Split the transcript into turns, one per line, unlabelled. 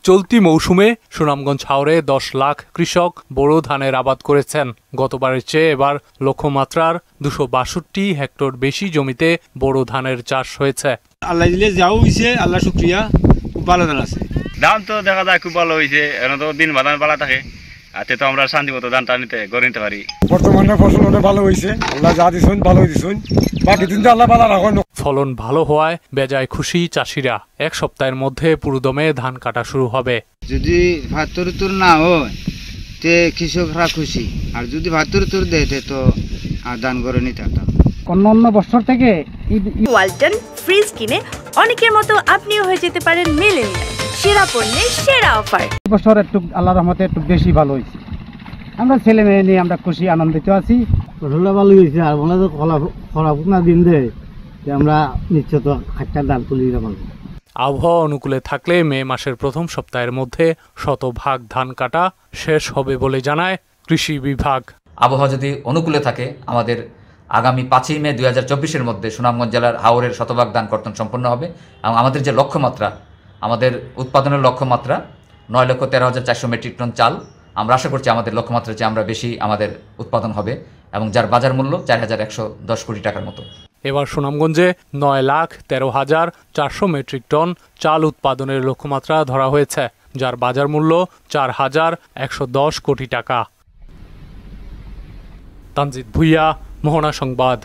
চলতি মৌসুমে সুনামগঞ্জ হাওরে 10 লাখ কৃষক বোরো ধানের আবাদ করেছেন। গতবারের চেয়ে এবার লক্ষ্যমাত্রার 262 হেক্টর বেশি জমিতে বোরো ধানের চাষ হয়েছে।
আল্লাহ দিলে যাও হয়েছে, আল্লাহ শুক্রিয়া, খুব ভালো ধান আছে।
দাম তো দেখা যায় খুব ভালো হয়েছে, এখন তো দিন বাদান পালা থাকে, আতে তো আমরা শান্তি মতো ধানটা গড়ে নিতে পারি।
বর্তমানে ফসল অনেক ভালো হয়েছে, আল্লাহ যা দিচ্ছেন ভালো দিচ্ছেন, বাকি দিন তো আল্লাহ ভালো রাখেন।
ফলন ভালো হওয়ায় বেজায় খুশি চাষিরা। এক সপ্তাহের মধ্যে পুরোদমে ধান কাটা শুরু হবে।
যদি ভাতর তোর না হয় তে কৃষকরা খুশি, আর যদি ভাতর তোর দেয় তো ধান করে নিতে পারতাম।
অন্য বছর থেকে
ওয়ালটন ফ্রিজ কিনে অনেকের মতো আপনিও হয়ে যেতে পারেন মিলেনিয়াল। সেরা পণ্যের সেরা অফার।
বছর একটু আল্লাহর রহমতে একটু বেশি ভালো হয়েছে। আমরা ছেলে মেয়ে নিয়ে আমরা খুশি আনন্দিত আছি।
ফসলটা ভালো হয়েছে, আর মনে হয় খরা না দিন দেয় আমরা নিশ্চিত খাটটা ধান তুলে দিতে পারবো।
আবহাওয়া অনুকূলে থাকলে মে মাসের প্রথম সপ্তাহের মধ্যে শতভাগ ধান কাটা শেষ হবে বলে জানায় কৃষি বিভাগ।
আবহাওয়া যদি অনুকূলে থাকে আমাদের আগামী 5ই মে 2024-এর মধ্যে সুনামগঞ্জ জেলার হাওরের শতভাগ ধান কর্তন সম্পন্ন হবে এবং আমাদের যে লক্ষ্যমাত্রা, আমাদের উৎপাদনের লক্ষ্যমাত্রা 9,13,400 মেট্রিক টন চাল, আমরা আশা করছি আমাদের লক্ষ্যমাত্রার চেয়ে আমরা বেশি আমাদের উৎপাদন হবে এবং যার বাজার মূল্য 4,110 কোটি টাকার মতো।
এবার সুনামগঞ্জে 9,13,400 মেট্রিক টন চাল উৎপাদনের লক্ষ্যমাত্রা ধরা হয়েছে, যার বাজার মূল্য 4,110 কোটি টাকা। তানজিদ ভুইয়া, মোহনা সংবাদ।